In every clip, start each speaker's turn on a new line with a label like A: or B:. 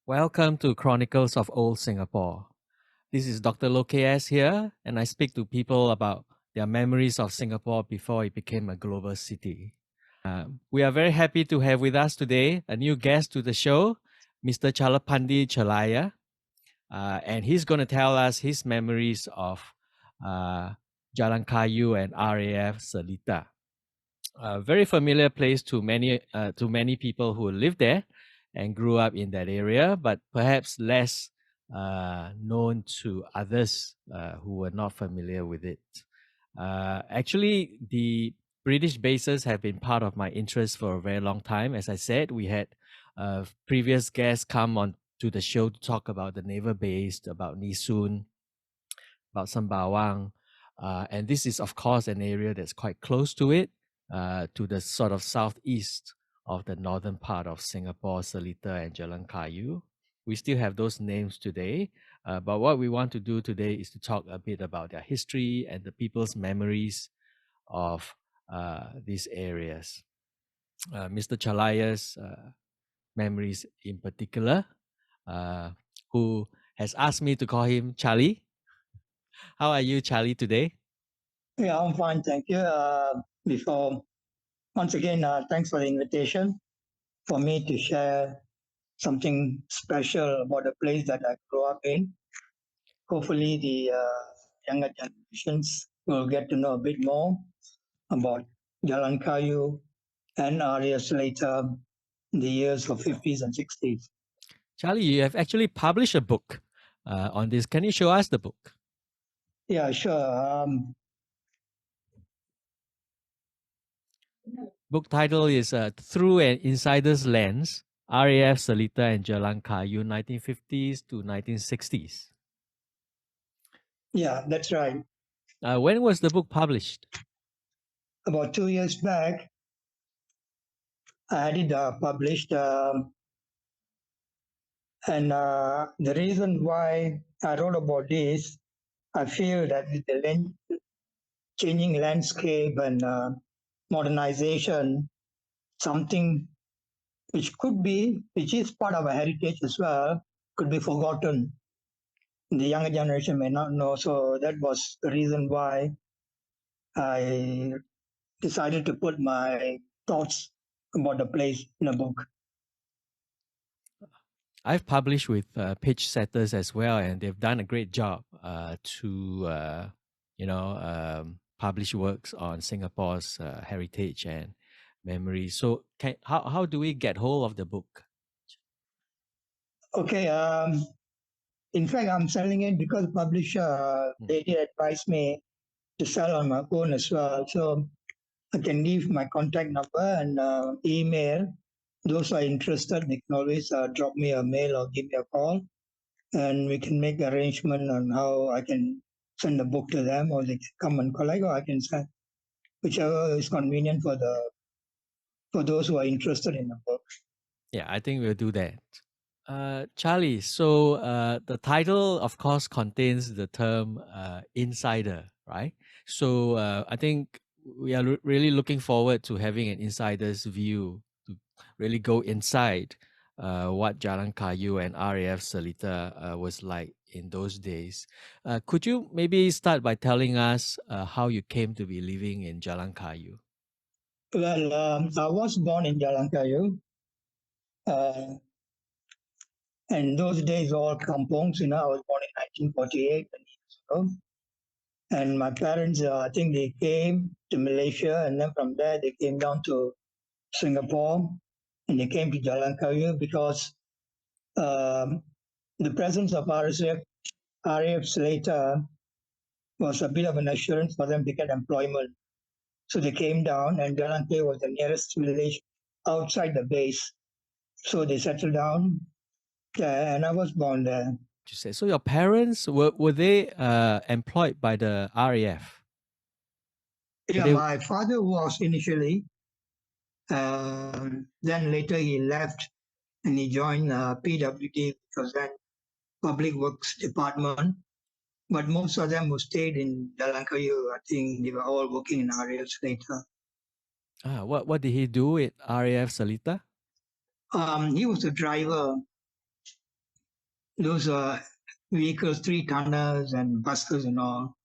A: Welcome to Chronicles of Old Singapore. This is Dr. Loh KS here, and I speak to people about their memories of Singapore before it became a global city. We are very happy to have with us today a new guest to the show, Mr. Chellapandi Chellaiyya, and he's going to tell us his memories of Jalan Kayu and RAF Seletar. A very familiar place to many people who live there and grew up in that area, but perhaps less known to others who were not familiar with it. Actually, the British bases have been part of my interest for a very long time. As I said, we had previous guests come on to the show to talk about the naval base, about Nee Soon, about Sembawang. And this is, of course, an area that's quite close to it, to the sort of southeast of the northern part of Singapore, Seletar and Jalan Kayu. We still have those names today, but what we want to do today is to talk a bit about their history and the people's memories of these areas. Mr. Chellaiyya's memories in particular, who has asked me to call him Charlie. How are you, Charlie, today?
B: Yeah, I'm fine, thank you. Once again, thanks for the invitation for me to share something special about the place that I grew up in. Hopefully, the younger generations will get to know a bit more about Jalan Kayu and RAF later in the years of 50s and 60s.
A: Charlie, you have actually published a book on this. Can you show us the book?
B: Yeah, sure.
A: Book title is Through an Insider's Lens, RAF Seletar and Jalan Kayu, 1950s to 1960s.
B: Yeah, that's right.
A: When was the book published?
B: About 2 years back, I had it published. And the reason why I wrote about this, I feel that with the changing landscape and modernization, something which is part of our heritage as well, could be forgotten. The younger generation may not know. So that was the reason why I decided to put my thoughts about the place in a book.
A: I've published with Pitch Setters as well, and they've done a great job to, publish works on Singapore's heritage and memories. So, how do we get hold of the book?
B: Okay. In fact, I'm selling it because the publisher they did advise me to sell on my own as well. So I can leave my contact number and email. Those who are interested, they can always drop me a mail or give me a call, and we can make arrangement on how I can send the book to them, or they can come and collect, or I can send whichever is convenient for those who are interested in the book.
A: Yeah, I think we'll do that. Charlie, so the title, of course, contains the term insider, right? So I think we are really looking forward to having an insider's view to really go inside what Jalan Kayu and RAF Seletar was like in those days. Could you maybe start by telling us how you came to be living in Jalan Kayu?
B: Well, I was born in Jalan Kayu. And those days, all kampongs, I was born in 1948. And my parents, I think they came to Malaysia, and then from there they came down to Singapore, and they came to Jalan Kayu because um, the presence of RAF Seletar was a bit of an assurance for them to get employment. So they came down, and Jalan Kayu was the nearest village outside the base. So they settled down there, and I was born there.
A: You say so. Your parents were they employed by the RAF?
B: Yeah, my father was initially. Then later he left and he joined PWD, which was then Public Works Department. But most of them who stayed in Jalan Kayu, I think they were all working in RAF later.
A: What did he do at RAF Seletar?
B: He was a driver. those vehicles, 3 tonners and buses and all.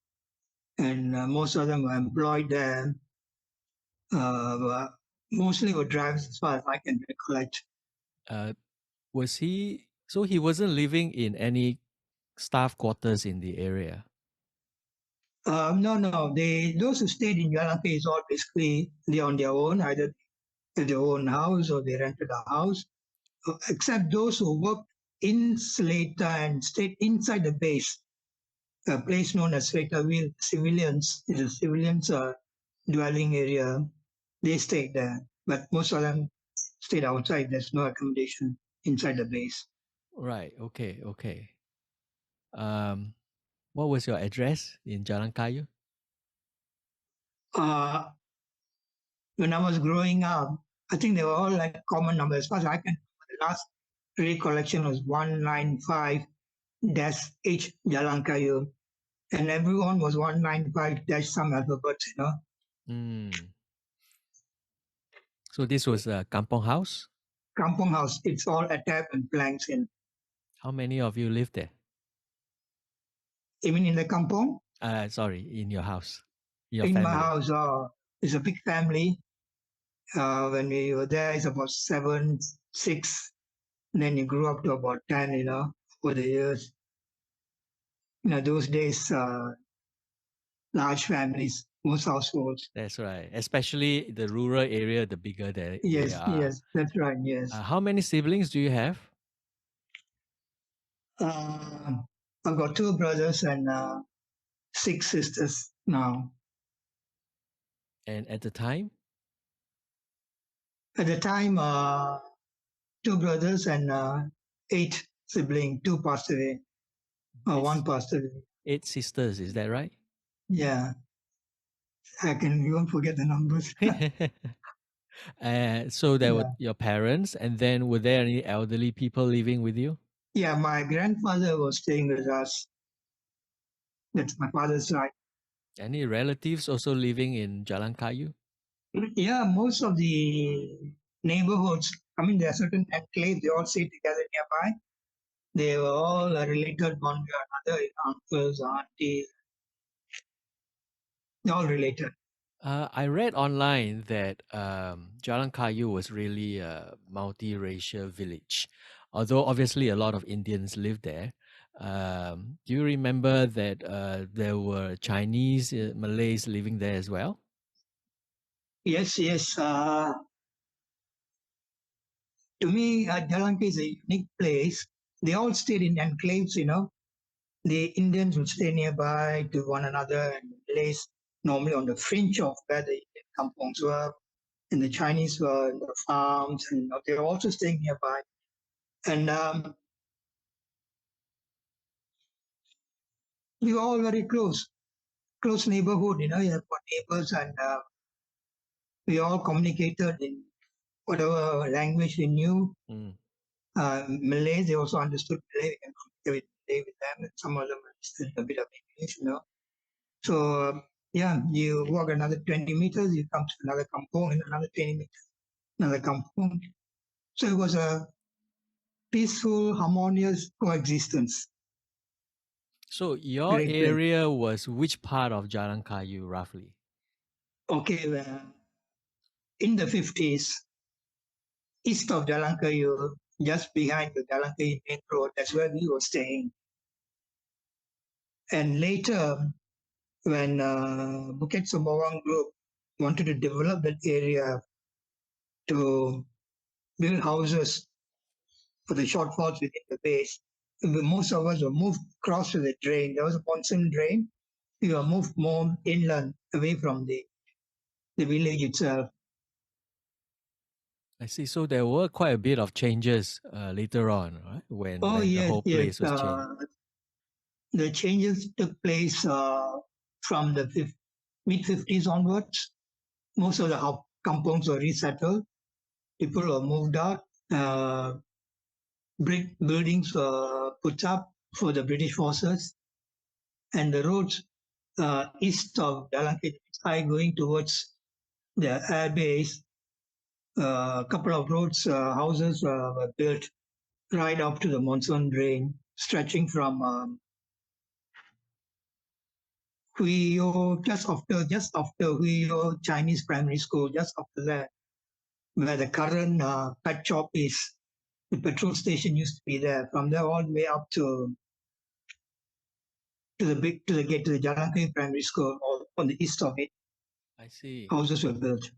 B: And most of them were employed there. Mostly were drivers, as far as I can recollect.
A: Was he? So he wasn't living in any staff quarters in the area.
B: No. Those who stayed in Jalan Kayu is all basically they on their own, either their own house or they rented a house. Except those who worked in Seletar and stayed inside the base, a place known as Seletar civilians, is a civilians dwelling area. They stayed there, but most of them stayed outside. There's no accommodation inside the base.
A: Right. Okay. Okay. What was your address in Jalan Kayu?
B: Uh, when I was growing up, I think they were all like common numbers. As far as I can remember, the last recollection was 195-H Jalan Kayu. And everyone was 195 some alphabets,
A: Mm. So this was a kampong house.
B: Kampong house, it's all atap and planks in.
A: How many of you lived there?
B: Even in the kampong,
A: Sorry, in your house, your
B: in
A: family.
B: my house, it's a big family. When we were there, it's about 7, 6. And then you grew up to about 10, over the years. Those days, large families, most households.
A: That's right. Especially the rural area, the bigger they
B: Yes,
A: are.
B: that's right, yes.
A: How many siblings do you have?
B: I've got 2 brothers and 6 sisters now.
A: And at the time?
B: At the time, 2 brothers and 8 siblings, 2 passed away,
A: It's
B: 1 passed away.
A: 8 sisters, is that right?
B: Yeah, you won't forget the numbers.
A: So there were
B: Yeah.
A: your parents, and then were there any elderly people living with you?
B: Yeah, my grandfather was staying with us. That's my father's side.
A: Any relatives also living in Jalan Kayu?
B: Yeah, most of the neighborhoods, there are certain enclaves, they all stay together nearby. They were all related one way or another, uncles, aunties, they're all related.
A: I read online that Jalan Kayu was really a multiracial village, although obviously a lot of Indians lived there. Do you remember that there were Chinese, Malays living there as well?
B: Yes. To me, Jalan Kayu is a unique place. They all stayed in enclaves, The Indians would stay nearby to one another and Malays normally on the fringe of where the Indian kampongs were, and the Chinese were in the farms, and they were also staying nearby. And we were all very close neighborhood, you have got neighbors, and we all communicated in whatever language we knew.
A: Mm.
B: Malay, they also understood Malay, we can communicate with them, and some of them understood a bit of English, So, you walk another 20 meters, you come to another kampong, and another 20 meters, another kampong. So it was a peaceful, harmonious coexistence.
A: So your
B: Great place.
A: area was which part of Jalan Kayu roughly?
B: Okay, in the 50s, east of Jalan Kayu, just behind the Jalan Kayu main road, that's where we were staying. And later, when Bukit Sembawang Group wanted to develop that area to build houses for the shortfalls within the base, most of us were moved across to the drain. There was a monsoon drain. We were moved more inland, away from the village itself.
A: I see. So there were quite a bit of changes later on, right? When the whole place was changed.
B: The changes took place from the mid-50s onwards. Most of the kampongs were resettled. People were moved out. Brick buildings were put up for the British forces. And the roads east of Jalan Kayu going towards the air base, a couple of roads, houses were built right up to the monsoon drain. stretching from Huiyo, just after Huiyo Chinese Primary School, just after that, where the current pet shop is. The petrol station used to be there. From there all the way up to the Jalan Kayu Primary School, or on the east of it,
A: I see.
B: houses were built.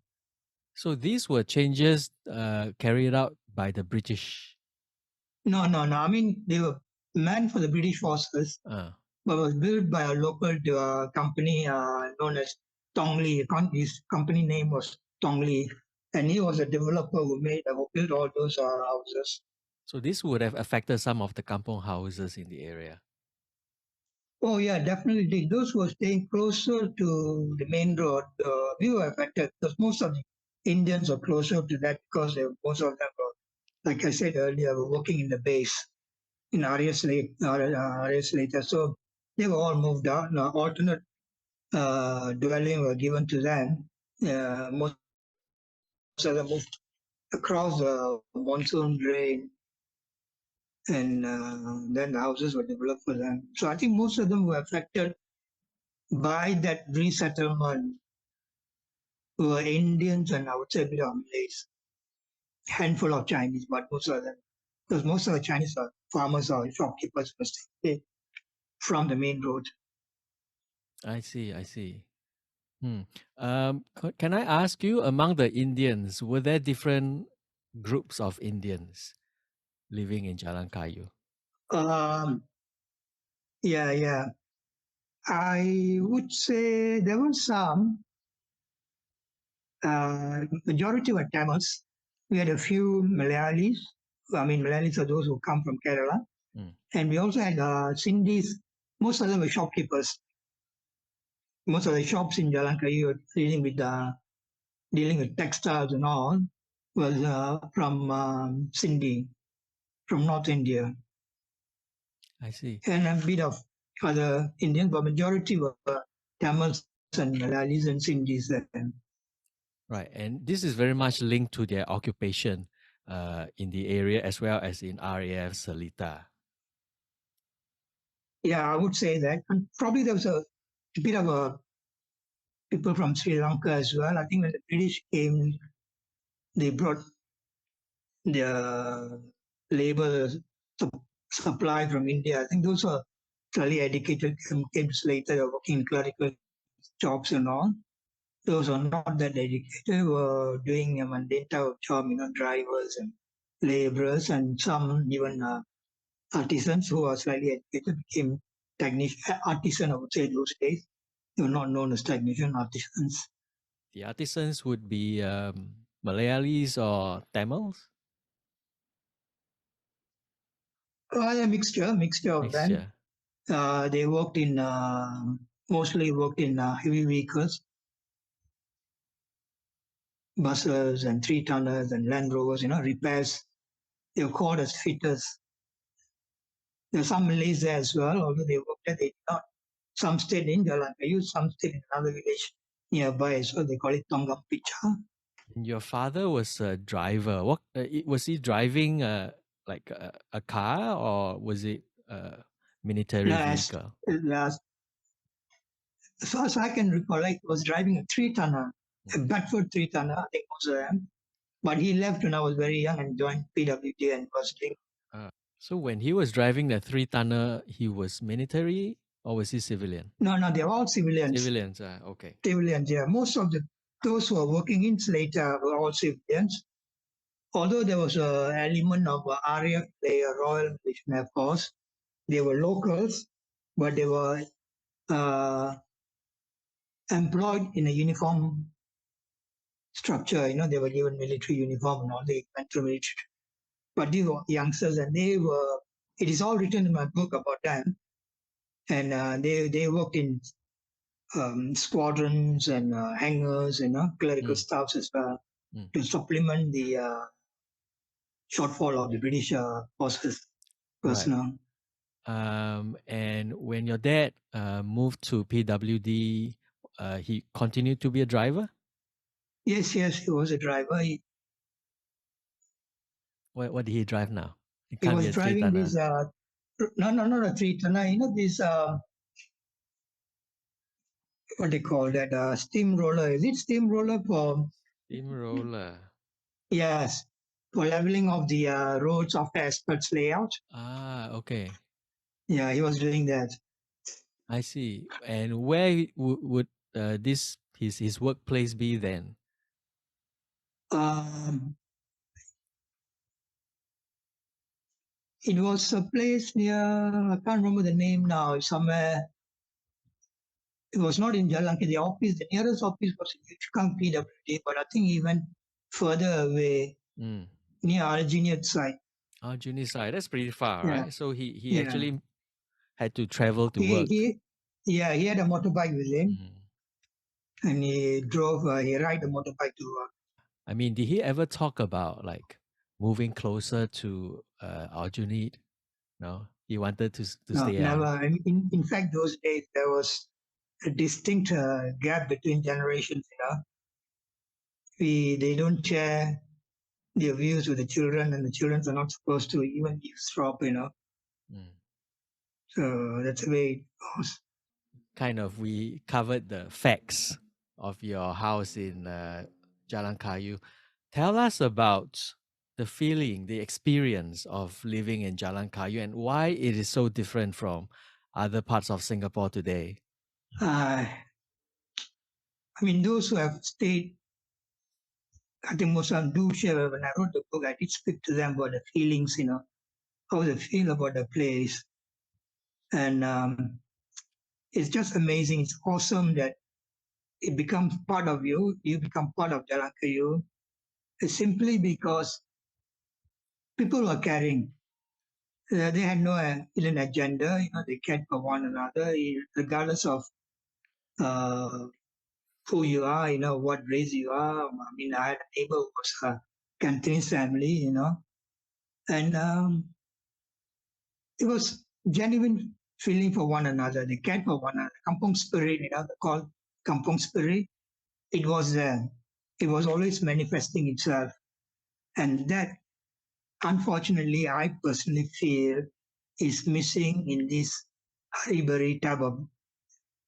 A: So these were changes carried out by the British.
B: No. I mean, they were meant for the British forces,
A: Uh,
B: but was built by a local company known as Tong Li. His company name was Tong Li, and he was a developer who built all those houses.
A: so this would have affected some of the kampong houses in the area.
B: Oh yeah, definitely. Those who were staying closer to the main road, we were affected because most of the Indians were closer to that because most of them were, like I said earlier, were working in the base in RAF Seletar. So they were all moved out. Now, alternate dwelling were given to them. Most of them moved across the monsoon drain, and then the houses were developed for them. So I think most of them were affected by that resettlement were Indians and I would say a bit of Malays, handful of Chinese, but most of them, because most of the Chinese are farmers or shopkeepers who stay from the main road.
A: I see. I see. Can I ask you, among the Indians, were there different groups of Indians living in Jalan Kayu?
B: Um, yeah. I would say there were some, majority were Tamils. We had a few Malayalis. I mean, Malayalis are those who come from Kerala.
A: Mm.
B: And we also had Sindhis. Most of them were shopkeepers. Most of the shops in Jalan Kayu were dealing with textiles and all was from Sindhi, from North India,
A: I see.
B: and a bit of other Indians, but majority were Tamils and Malayalis and Sindhis.
A: Right. And this is very much linked to their occupation in the area as well as in RAF Seletar.
B: Yeah, I would say that. And probably there was a bit of a people from Sri Lanka as well. I think when the British came, they brought the labor supply from India. I think those were fairly educated, came later, they were working in clerical jobs and all. Those who are not that educated were doing a mundane type of job, drivers and laborers, and some even artisans who are slightly educated became technician, artisan, I would say, those days. They were not known as technician artisans.
A: The artisans would be Malayalis or Tamils?
B: A mixture of them.
A: Mixture.
B: They worked in, mostly worked in heavy vehicles, buses and three-tonners and Land Rovers, repairs. They were called as fitters. There are some Malays there as well, although they worked there, they did not. Some stayed in Jalan Kayu, some stayed in another village nearby as well. They call it Tonggam Picha.
A: Your father was a driver. What was he driving? Like a car, or was it a military
B: Last,
A: vehicle?
B: last, as far as I can recall, he was driving a three-tonner, a Bedford three-tonner, I think most of them. But he left when I was very young and joined PWD and was doing.
A: So when he was driving the three-tonner, he was military or was he civilian?
B: No, they're all civilians.
A: Civilians, okay.
B: Civilians, yeah. Most of those who are working in Seletar were all civilians. Although there was an element of RAF, the Royal Malaysian Air Force, they were locals, but they were employed in a uniform structure. They were given military uniform and all. They went through military. But these were youngsters, and they were. It is all written in my book about them, and they worked in squadrons and hangars, clerical staffs as well, to supplement the shortfall of the British forces personnel.
A: Right. And when your dad moved to PWD, he continued to be a driver?
B: Yes, he was a driver.
A: What did he drive now? It
B: He
A: can't be
B: was
A: a
B: driving
A: three-tonner.
B: these no, 3 tonner. This what they call that steamroller. Is it steamroller for?
A: Steamroller.
B: Yes, for leveling of the roads after experts layout.
A: Ah, okay.
B: Yeah, he was doing that.
A: I see. And where would this his workplace be then?
B: Um, it was a place near, I can't remember the name now, somewhere. It was not in Jalan Kayu. The office, the nearest office was in Yukang PWD, but I think he went further away
A: Mm.
B: near Aljunied side.
A: Oh, Juni side. That's pretty far,
B: Yeah,
A: right? So he
B: yeah.
A: actually had to travel to
B: He,
A: work.
B: he, yeah, he had a motorbike with him,
A: Mm.
B: and he drove. He ride the motorbike to work.
A: I mean, did he ever talk about like moving closer to Aljunied? No, he wanted to
B: No,
A: stay
B: never.
A: on.
B: I mean, in fact, those days there was a distinct gap between generations. They don't share their views with the children, and the children are not supposed to even eavesdrop.
A: Mm.
B: So that's the way it goes.
A: Kind of, we covered the facts of your house in Jalan Kayu. Tell us about the feeling, the experience of living in Jalan Kayu and why it is so different from other parts of Singapore today.
B: I mean, those who have stayed, I think most of them do share. When I wrote the book, I did speak to them about the feelings, how they feel about the place. And it's just amazing. It's awesome that it becomes part of you. You become part of Jalan Kayu. It's simply because people were caring. They had no hidden agenda. They cared for one another, regardless of uh, who you are, what race you are. I mean, I had a neighbor who was a Cantonese family, and it was genuine feeling for one another. They cared for one another. Kampong Spirit, they call Kampong Spirit. It was there. It was always manifesting itself. And that, unfortunately, I personally feel is missing in this hurry type of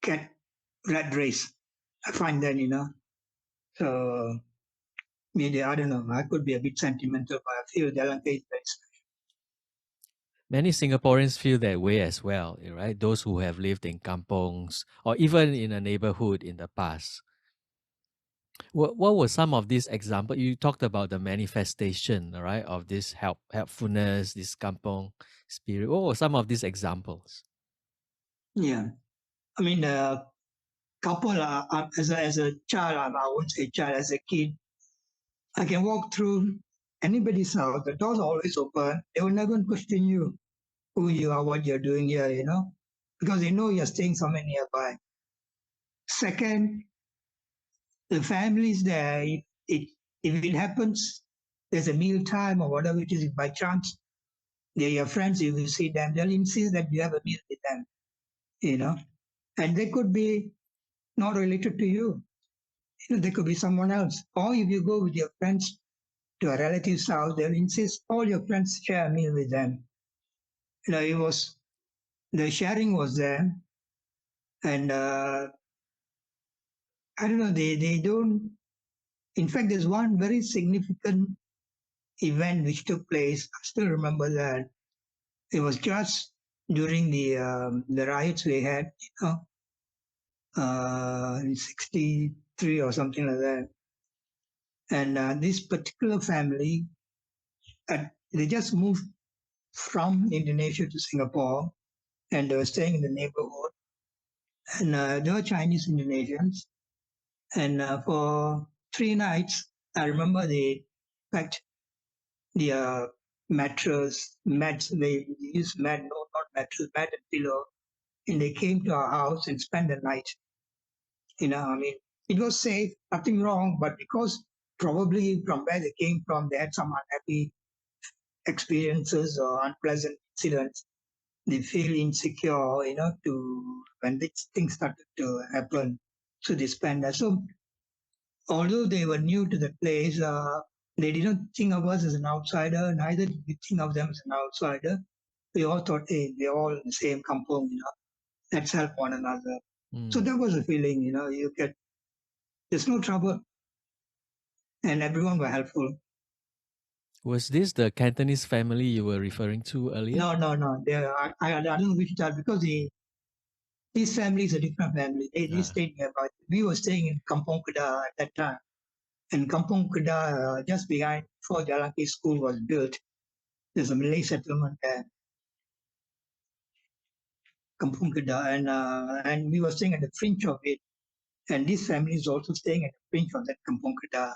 B: cat rat race. I find that, So maybe, I don't know, I could be a bit sentimental, but I feel Jalan Kayu is very special.
A: Many Singaporeans feel that way as well, right? Those who have lived in kampongs or even in a neighborhood in the past. What were some of these examples? You talked about the manifestation, right, of this helpfulness, this kampong spirit. What were some of these examples?
B: Yeah. I mean, couple, as a child, I won't say child, as a kid, I can walk through anybody's house. The doors are always open. They will never question you, who you are, what you're doing here, because they know you're staying somewhere nearby. Second, the families there, if it happens, there's a meal time or whatever it is, if by chance they're your friends, you will see them, they'll insist that you have a meal with them, you know. And they could be not related to you. They could be someone else. Or if you go with your friends to a relative's house, they'll insist all your friends share a meal with them. It was the sharing was there, and I don't know. They don't. In fact, there's one very significant event which took place. I still remember that it was just during the riots we had, in '63 or something like that. And this particular family, they just moved from Indonesia to Singapore, and they were staying in the neighborhood. And they were Chinese Indonesians. And for 3 nights, I remember they packed their mattress, mats. They used mat, no, not mattress, mat and pillow. And they came to our house and spent the night. I mean, it was safe, nothing wrong, but because probably from where they came from, they had some unhappy experiences or unpleasant incidents. They feel insecure, to when these things started to happen. So they spend that. So although they were new to the place, they didn't think of us as an outsider, neither did we think of them as an outsider. we all thought, hey, we're all in the same kampong, let's help one another. So
A: Mm.
B: that was the feeling, you get, there's no trouble, and everyone were helpful.
A: Was this the Cantonese family you were referring to earlier?
B: No. I don't know which child, because his family is a different family. They
A: Ah,
B: stayed nearby. We were staying in Kampong Kedah at that time. And Kampong Kedah, just behind, before Jalan Kayu school was built, there's a Malay settlement there, Kampong Kedah, and we were staying at the fringe of it. And this family is also staying at the fringe of that Kampong Kedah.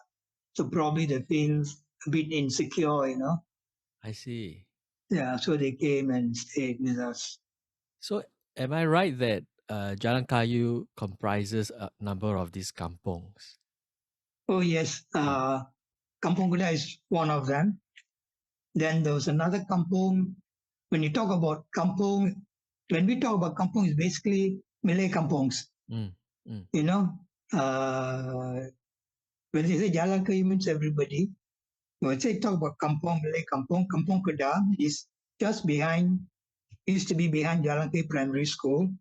B: So probably they feel a bit insecure.
A: I see.
B: Yeah, so they came and stayed with us.
A: So, am I right that Jalan Kayu comprises a number of these kampongs?
B: Oh yes,
A: Mm.
B: Kampong Kedah is one of them. Then there was another kampong. When you talk about kampong, when we talk about kampong, it's basically Malay kampongs.
A: Mm. Mm.
B: You know, uh, when they say Jalan Kayu means everybody. When they talk about kampong, Malay kampong, Kampong Kedah is just behind, used to be behind Jalan Kayu Primary School.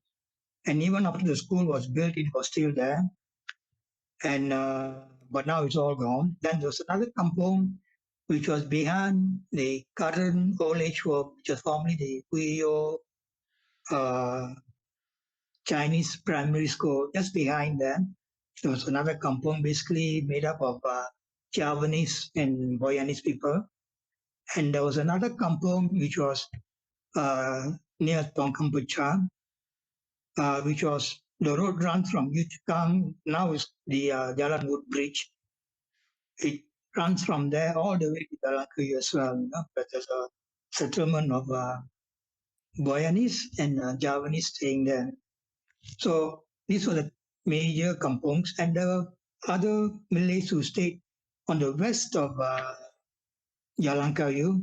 B: And even after the school was built, it was still there. And but now it's all gone. Then there was another kampong which was behind the current old age home, which was formerly the Puyo Chinese primary school. Just behind them, there was another kampong basically made up of Javanese and Boyanese people. And there was another kampong which was near Tongkang Puchang, which was the road runs from Yuchukang, now is the Jalan Wood Bridge. It runs from there all the way to Jalan Kayu as well. But there's a settlement of Boyanese and Javanese staying there. So these were the major kampongs, and there were other Malays who stayed on the west of Jalan Kayu.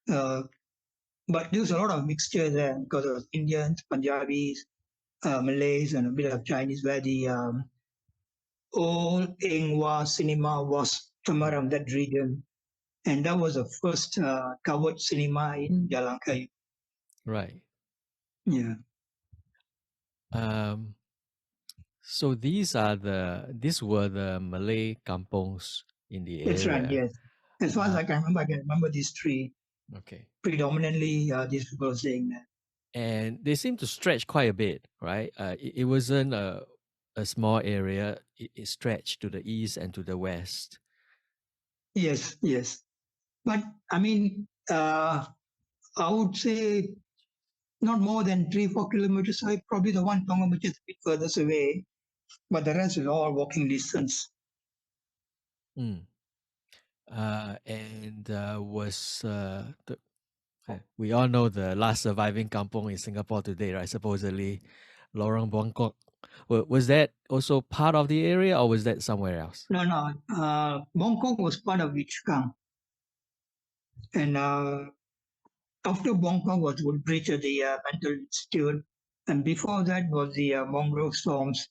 B: But there was a lot of mixture there because of Indians, Punjabis, Malays, and a bit of Chinese, where the old Engwa cinema was from around that region. And that was the first covered cinema in Jalan Kayu.
A: Right.
B: Yeah,
A: Um, so these were the Malay kampongs in the
B: that's right.
A: area.
B: Yes, as far as
A: Uh,
B: I can remember these three.
A: okay.
B: Predominantly, these people saying that.
A: And they seem to stretch quite a bit, right? It wasn't a small area. It stretched to the east and to the west.
B: Yes. But I mean, I would say not more than 3-4 kilometers away. Probably the one Tonga which is a bit furthest away, but the rest is all walking distance.
A: Mm. And was we all know the last surviving kampong in Singapore today, right? Supposedly, Lorong Buangkok. Was that also part of the area, or was that somewhere else?
B: No. Bangkok was part of Wichkang, and after Bangkok was Woodbridge, the mental institute, and before that was the Mongrel Storms.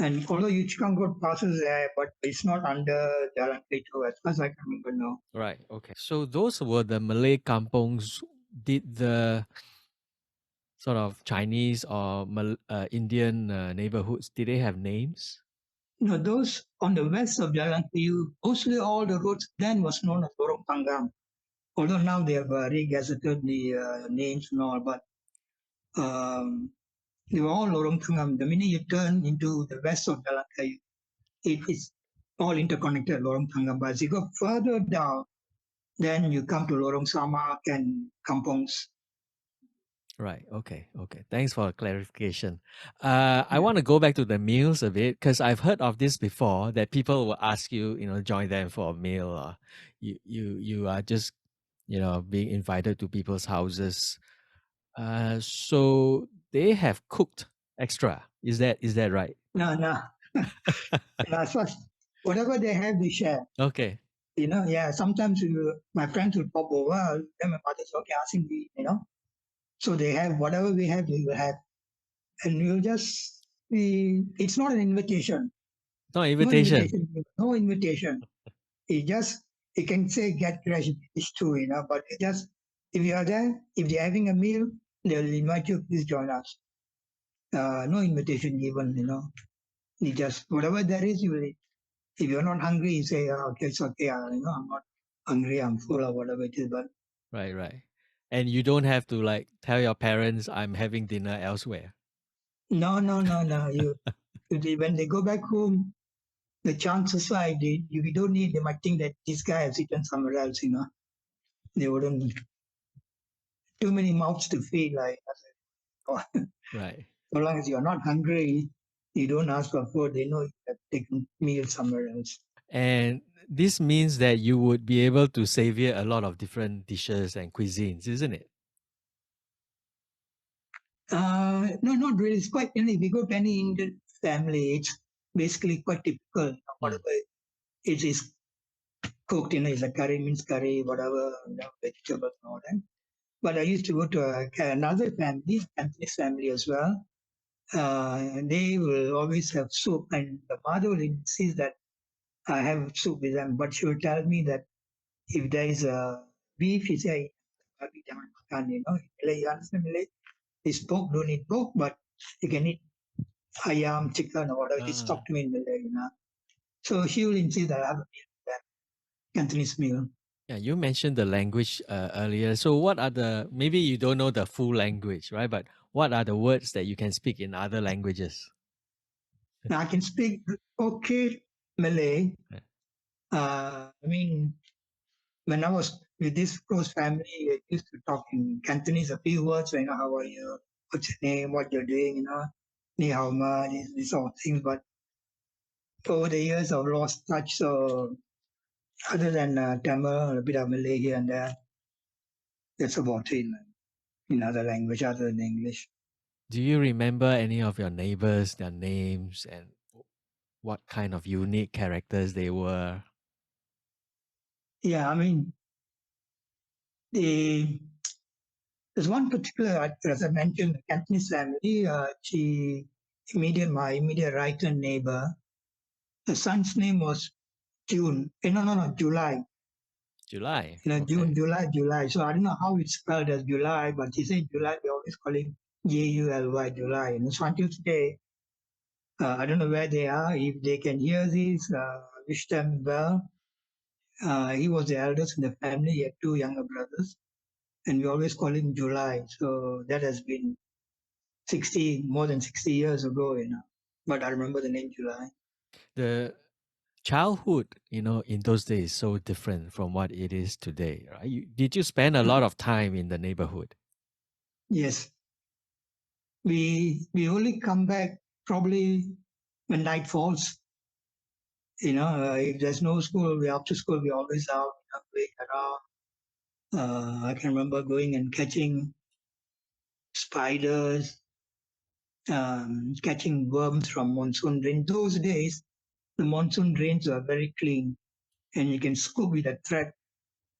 B: And although Yichkang Road passes there, but it's not under Jalan Kayu as far as I can remember now.
A: Right. Okay. So those were the Malay kampongs. Did the sort of Chinese or Indian neighborhoods, did they have names?
B: No, those on the west of Jalan Kayu, mostly all the roads then was known as Lorong Tanggang. Although now they have re-gazetted the names and all, but they were all Lorong Tanggang. The minute you turn into the west of Jalan Kayu, it is all interconnected Lorong Tanggang. But as you go further down, then you come to Lorong Samak and Kampongs.
A: Right. Okay. Okay. Thanks for clarification. I
B: Yeah.
A: want to go back to the meals a bit because I've heard of this before that people will ask you, join them for a meal, or you are just, being invited to people's houses. So they have cooked extra. Is that right?
B: No. No, first, whatever they have, we share.
A: Okay.
B: Yeah, sometimes my friends will pop over, then my mother's okay, asking me. So they have whatever we have, we will have. And we'll just it's not an invitation.
A: No
B: No
A: invitation.
B: invitation. No invitation. It just, you can say get fresh fish too, but it just, if you are there, if they're having a meal, they'll invite you, please join us. No invitation given, You just, whatever there is, you will eat. If you're not hungry, you say, okay, it's okay, I'm not hungry, I'm full or whatever it is. But
A: Right. And you don't have to like tell your parents I'm having dinner elsewhere.
B: no. When they go back home, the chances are, if you don't eat, they might think that this guy has eaten somewhere else, They wouldn't, too many mouths to feed. Like,
A: Right.
B: so long as you're not hungry, you don't ask for food, they know you have taken meal somewhere else.
A: And this means that you would be able to savor a lot of different dishes and cuisines, isn't it?
B: No, not really. It's quite, if you go to any Indian family, it's basically quite typical.
A: Mm.
B: Whatever it is cooked, it's a curry, means curry, whatever, vegetables and all that. But I used to go to another family, Cantonese family as well. They will always have soup, and the mother will insist that I have soup with them. But she will tell me that if there is a beef, she say, "Babi jangan makan," in Malay, you understand Malay? This pork, don't eat pork, but you can eat ayam, chicken, or whatever. It's
A: Ah.
B: talked to me in Malay. So she will insist that I have a meal with them, Cantonese meal.
A: Yeah, you mentioned the language earlier. So, what are the, maybe you don't know the full language, right? But what are the words that you can speak in other languages?
B: Now, I can speak okay Malay.
A: Yeah.
B: I mean, when I was with this close family, I used to talk in Cantonese a few words, how are you, what's your name, what you're doing, ni hao ma, these sort of things. But over the years, I've lost touch. So other than Tamil, a bit of Malay here and there, that's about it in other language other than English.
A: Do you remember any of your neighbors, their names, and what kind of unique characters they were?
B: Yeah, I mean, the, there's one particular, as I mentioned, the Cantonese family. My immediate right hand neighbor, the son's name was June. No, July.
A: July.
B: June,
A: Okay.
B: July. So I don't know how it's spelled as July, but he said July. We always call him July, July. So until today, I don't know where they are. If they can hear this, wish them well. He was the eldest in the family. He had two younger brothers, and we always call him July. So that has been more than 60 years ago. But I remember the name July.
A: The childhood, in those days, so different from what it is today, right? Did you spend a lot of time in the neighborhood?
B: Yes, we only come back probably when night falls. If there's no school, we after school we always out, playing around. I can remember going and catching spiders, catching worms from monsoon rain. Those days, the monsoon rains were very clean, and you can scoop with a thread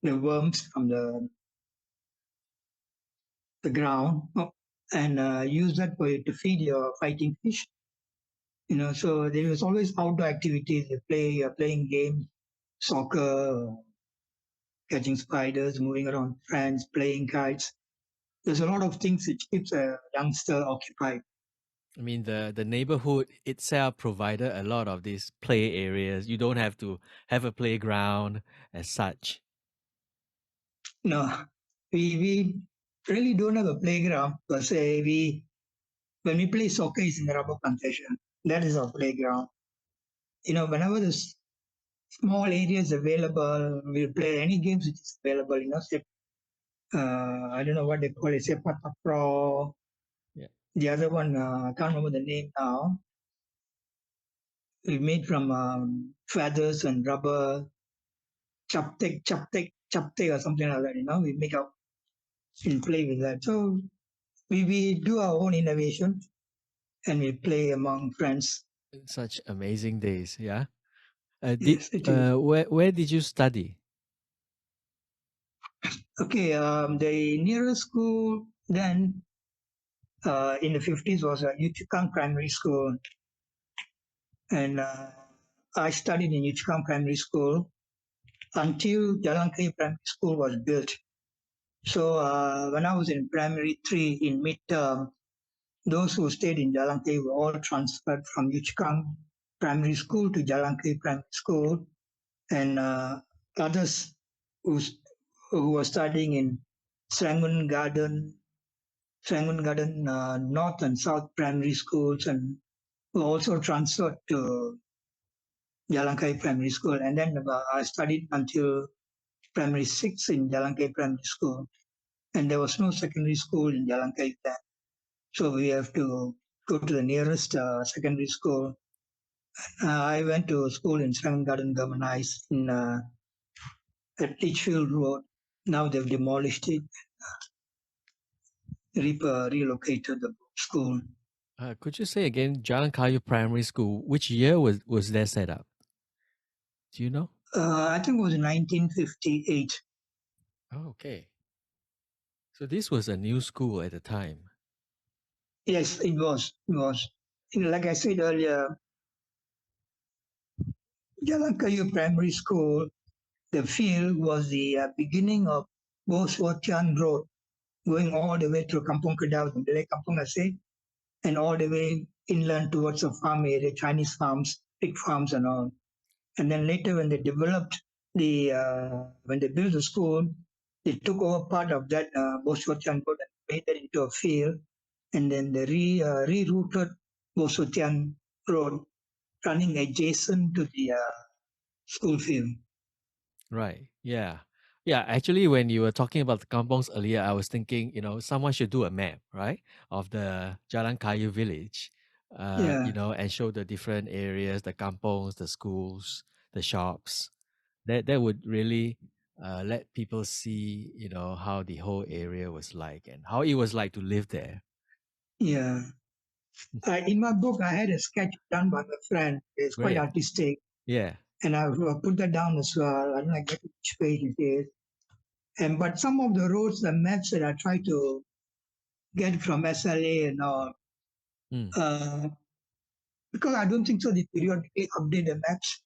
B: the worms from the ground and use that to feed your fighting fish. So there was always outdoor activities. Playing games, soccer, catching spiders, moving around friends, playing kites. There's a lot of things which keeps a youngster occupied.
A: I mean, the neighborhood itself provided a lot of these play areas. You don't have to have a playground as such.
B: No, we really don't have a playground per se. When we play soccer, it's in the rubber plantation. That is our playground. Whenever there's small areas available, we'll play any games which is available. I don't know what they call it, say Pro.
A: Yeah.
B: The other one, I can't remember the name now. We made from feathers and rubber, chaptek or something like that. We make up and play with that. So we do our own innovation and we play among friends.
A: Such amazing days. Yeah.
B: Yes, it is.
A: Where did you study?
B: Okay, the nearest school then in the 50s was Yuchukang Primary School. And I studied in Yuchukang Primary School until Jalan Kayu Primary School was built. So when I was in primary 3 in midterm, those who stayed in Jalan Kayu were all transferred from Yuchkang Primary School to Jalan Kayu Primary School, and others who, who were studying in Serangoon Garden North and South Primary Schools, and were also transferred to Jalan Kayu Primary School. And then I studied until primary 6 in Jalan Kayu Primary School, and there was no secondary school in Jalan Kayu then. So we have to go to the nearest secondary school. I went to school in Serangoon Garden Government High in at Litchfield Road. Now they've demolished it, relocated the school.
A: Could you say again, Jalan Kayu Primary School, which year was that set up? Do you know?
B: I think it was 1958.
A: Oh, okay. So this was a new school at the time.
B: Yes, it was. It was. Like I said earlier, Jalan Kayu Primary School, the field was the beginning of Bosworthian Road, going all the way to Kampong Kedah, the Malay Kampong Asih, and all the way inland towards the farm area, Chinese farms, pig farms, and all. And then later, when they developed when they built the school, they took over part of that Bosworthian Road and made it into a field, and then they rerouted Bosworthian Road, running adjacent to the school field.
A: Right. Yeah. Yeah. Actually, when you were talking about the kampongs earlier, I was thinking, someone should do a map, right, of the Jalan Kayu village,
B: Yeah,
A: and show the different areas, the kampongs, the schools, the shops. That would really let people see, how the whole area was like and how it was like to live there.
B: yeah. In my book, I had a sketch done by my friend. It's quite
A: Great.
B: artistic,
A: Yeah.
B: and I've put that down as well. I don't know which page it is. But some of the roads, the maps that I try to get from SLA and all,
A: Mm.
B: because I don't think so. They periodically update the maps,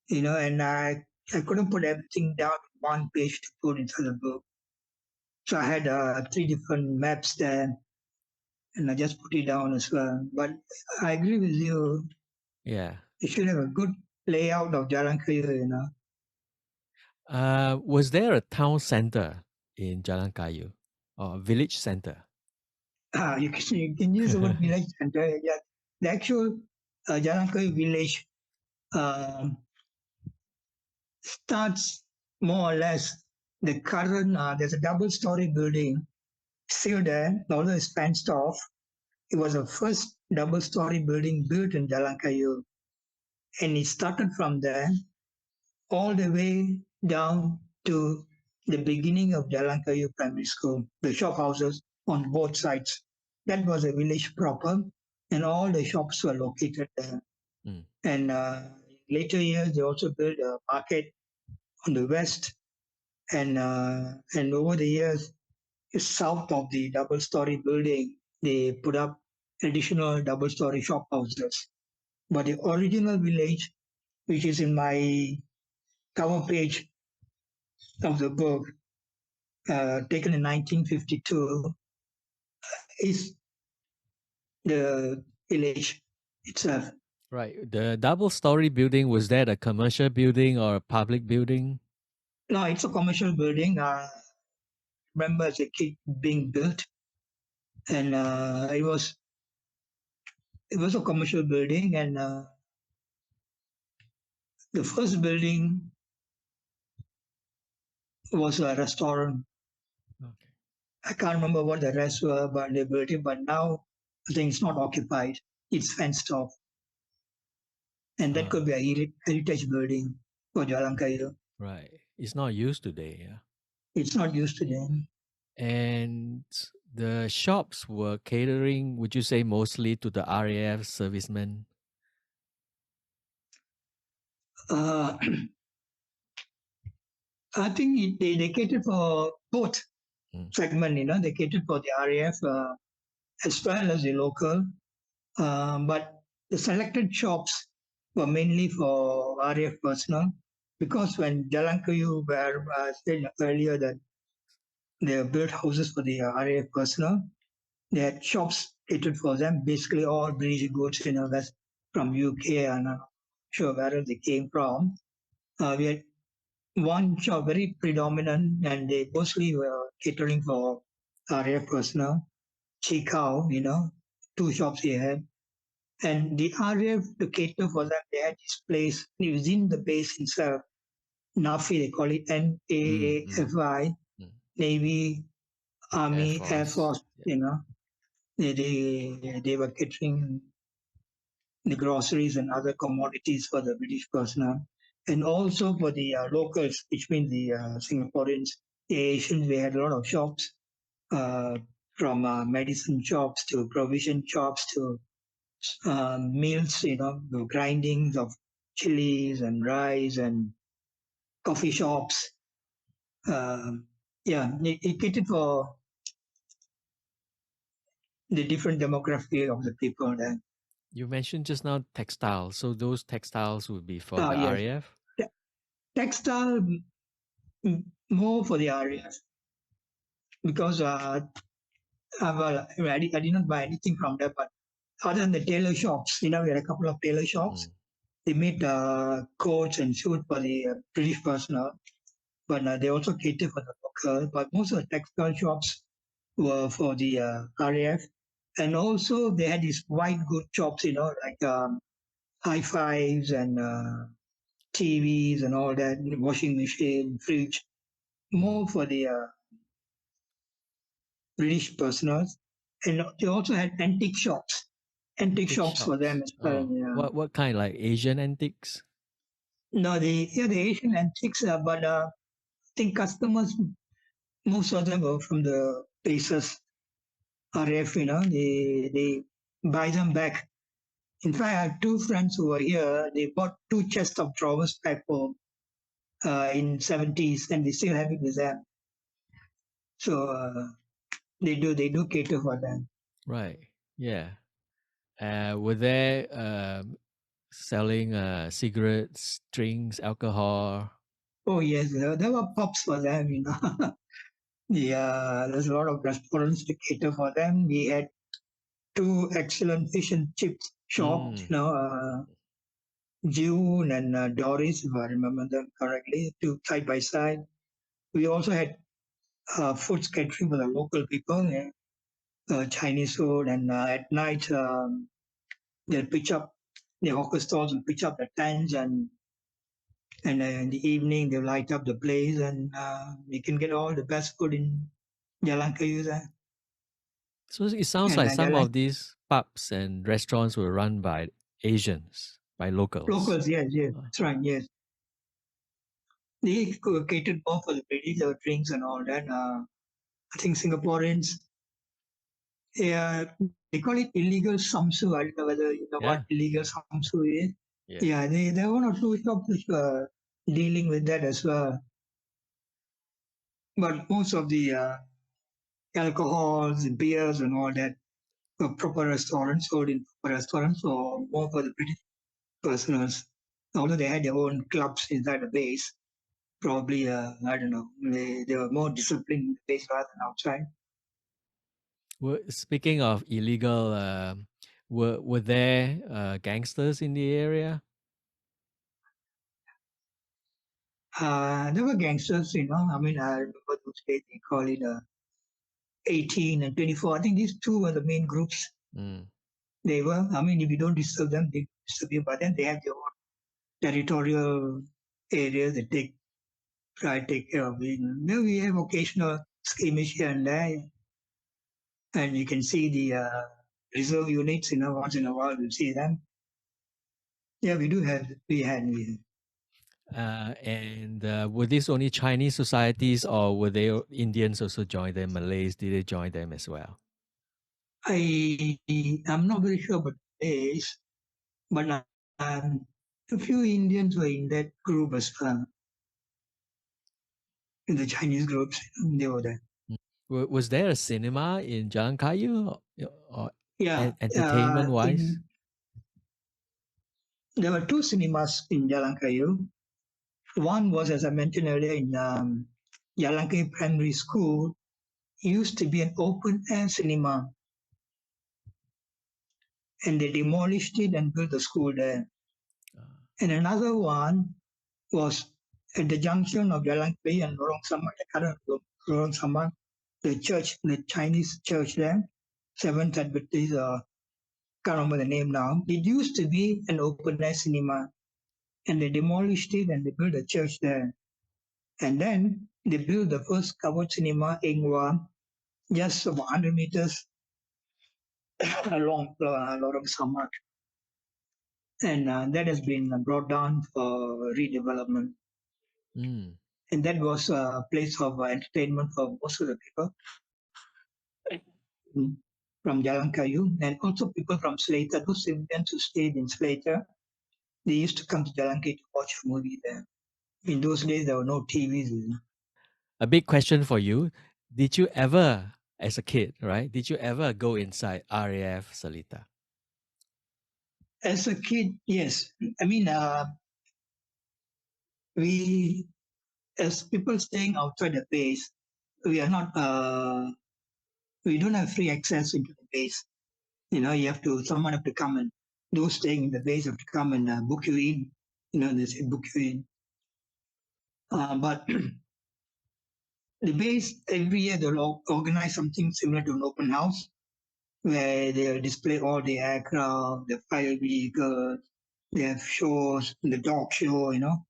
B: and I couldn't put everything down on one page to put into the book. So I had 3 different maps there, and I just put it down as well. But I agree with you.
A: Yeah.
B: You should have a good layout of Jalan Kayu.
A: Was there a town center in Jalan Kayu or village center?
B: You can use the word village center. Yeah, the actual Jalan Kayu village uh, starts more or less the current. There's a double-story building still there, although it's fenced off. It was the first double-story building built in Jalan Kayu, and it started from there all the way down to the beginning of Jalan Kayu Primary School, the shop houses on both sides. That was a village proper, and all the shops were located there.
A: Mm.
B: And later years, they also built a market on the west, and over the years, south of the double-story building, they put up additional double-story shop houses. But the original village, which is in my cover page of the book, taken in 1952, is the village itself.
A: Right. The double-story building, was that a commercial building or a public building?
B: No, it's a commercial building. I remember as a kid being built, and it was a commercial building, and the first building was a restaurant.
A: Okay.
B: I can't remember what the rest were, but they built it. But now I think it's not occupied. It's fenced off, and that
A: Ah,
B: could be a heritage building for Jalan Kayu.
A: right. It's not used today, yeah.
B: It's not used today.
A: And the shops were catering, would you say, mostly to the RAF servicemen?
B: Uh, I think they catered for both
A: Mm.
B: segment. They catered for the RAF as well as the local. But the selected shops were mainly for RAF personnel, because when Jalan Kayu, where I said earlier that They built houses for the RAF personnel. They had shops catered for them, basically all British goods, that's from UK and sure where else they came from. We had one shop very predominant, and they mostly were catering for RAF personnel. Chikau, two shops they had. And the RAF, to cater for them, they had this place within the base itself. NAFI, they call it NAAFI,
A: Mm.
B: Navy,
A: Air
B: Army, Air
A: Force.
B: Force, they were catering the groceries and other commodities for the British personnel, and also for the locals, which means the Singaporeans, the Asians. We had a lot of shops, uh, from medicine shops to provision shops to meals, the grindings of chilies and rice and coffee shops. Yeah, it catered for the different demography of the people there.
A: You mentioned just now textiles. So those textiles would be for the
B: Yes,
A: RAF?
B: textile more for the areas because well, I did not buy anything from there, but other than the tailor shops, we had a couple of tailor shops.
A: Mm.
B: They made coats and suits for the British personnel, but they also cater for the local. But most of the textile shops were for the RAF, and also they had these white good shops, like high fives and TVs and all that, washing machine, fridge, more for the British personnel. And they also had antique
A: Antique
B: shops for them
A: shops.
B: as well.
A: Oh,
B: Yeah.
A: what kind? Like Asian antiques?
B: No, the Asian antiques, but I think customers, most of them were from the bases, RF, they buy them back. In fact, I have two friends who were here. They bought two chests of drawers back home in 70s, and they still have it with them. So they do cater for them.
A: Right. Yeah. Were there selling cigarettes, drinks, alcohol?
B: Oh yes, there were pubs for them. Yeah, there's a lot of restaurants to cater for them. We had two excellent fish and chips shops,
A: Mm.
B: June and Doris, if I remember them correctly, two side by side. We also had food catering for the local people, Chinese food, and at night they'll pitch up the hawker stalls and pitch up the tents, and in the evening they'll light up the place, and you can get all the best food in Jalan Kayu there.
A: So it sounds
B: And
A: like some
B: Jalan
A: of these pubs and restaurants were run by Asians, by locals.
B: locals, yes,
A: Uh,
B: that's right, yes. They catered more for the British drinks and all that. I think Singaporeans, yeah, they call it illegal samsu. I don't know whether you know what
A: yeah.
B: illegal samsu is.
A: Yeah.
B: Yeah, there are one or two shops which were dealing with that as well. But most of the alcohols, beers, and all that were proper restaurants, sold in proper restaurants, or more for the British personals. Although they had their own clubs inside the base, probably, I don't know, they were more disciplined in the base rather than outside.
A: Speaking of illegal, were there gangsters in the area?
B: There were gangsters, I mean, I remember those days, they call it 18 and 24. I think these two were the main groups.
A: Mm.
B: They were, I mean, if you don't disturb them, they disturb you, but then they have their own territorial areas they try to take care of it. Then we have occasional skirmish here and there, and you can see the reserve units, once in a while you see them. Yeah, we do have, we had.
A: And were these only Chinese societies, or were they Indians also join them? Malays, did they join them as well?
B: I'm not very sure about this, but a few Indians were in that group as well, in the Chinese groups. They were there.
A: Mm. Was there a cinema in Jalan Kayu, or
B: Yeah,
A: entertainment wise?
B: there were two cinemas in Jalan Kayu. One was, as I mentioned earlier, in Jalan Kayu Primary School. used to be an open air cinema, and they demolished it and built a school there. And another one was at the junction of Jalan Kayu and Lorong Samak, the current Lorong Samak, the church, the Chinese church there, Seventh Adventist, can't remember the name now. It used to be an open air cinema, and they demolished it and they built a church there. And then they built the first covered cinema in Wa, just about 100 meters along Lorong Samak. And that has been brought down for redevelopment.
A: Mm.
B: And that was a place of entertainment for most of the people from Jalan Kayu, and also people from Seletar, those civilians who stayed in Seletar, they used to come to Jalan Kayu to watch a movie there. In those days, there were no TVs.
A: A big question for you. Did you ever, as a kid, right? Did you ever go inside RAF Seletar?
B: As a kid, yes. I mean, we, as people staying outside the base, we are not, we don't have free access into the base. You know, you have to, someone have to come, and those staying in the base have to come and book you in. You know, they say book you in. But the base, every year they'll organize something similar to an open house where they'll display all the aircraft, the fire vehicles, they have shows, the dog show, you know.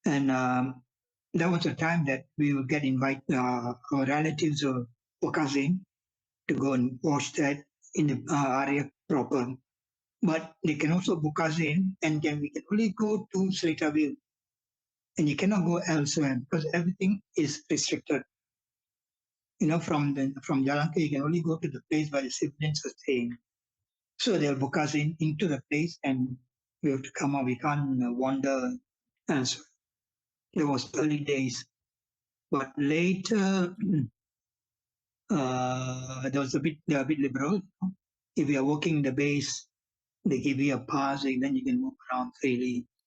B: And that was a time that we would get invited, our relatives or cousin to go and watch that in the area proper. But they can also book us in, and then we can only go to Seletar View, and you cannot go elsewhere because everything is restricted. You know, from Jalan Kayu, you can only go to the place where the civilians are staying. So they'll book us into the place, and we have to come out. We can't wander. And so there was early days, but later they're a bit liberal. If you are working in the base, they give you a pass, and then you can move around freely.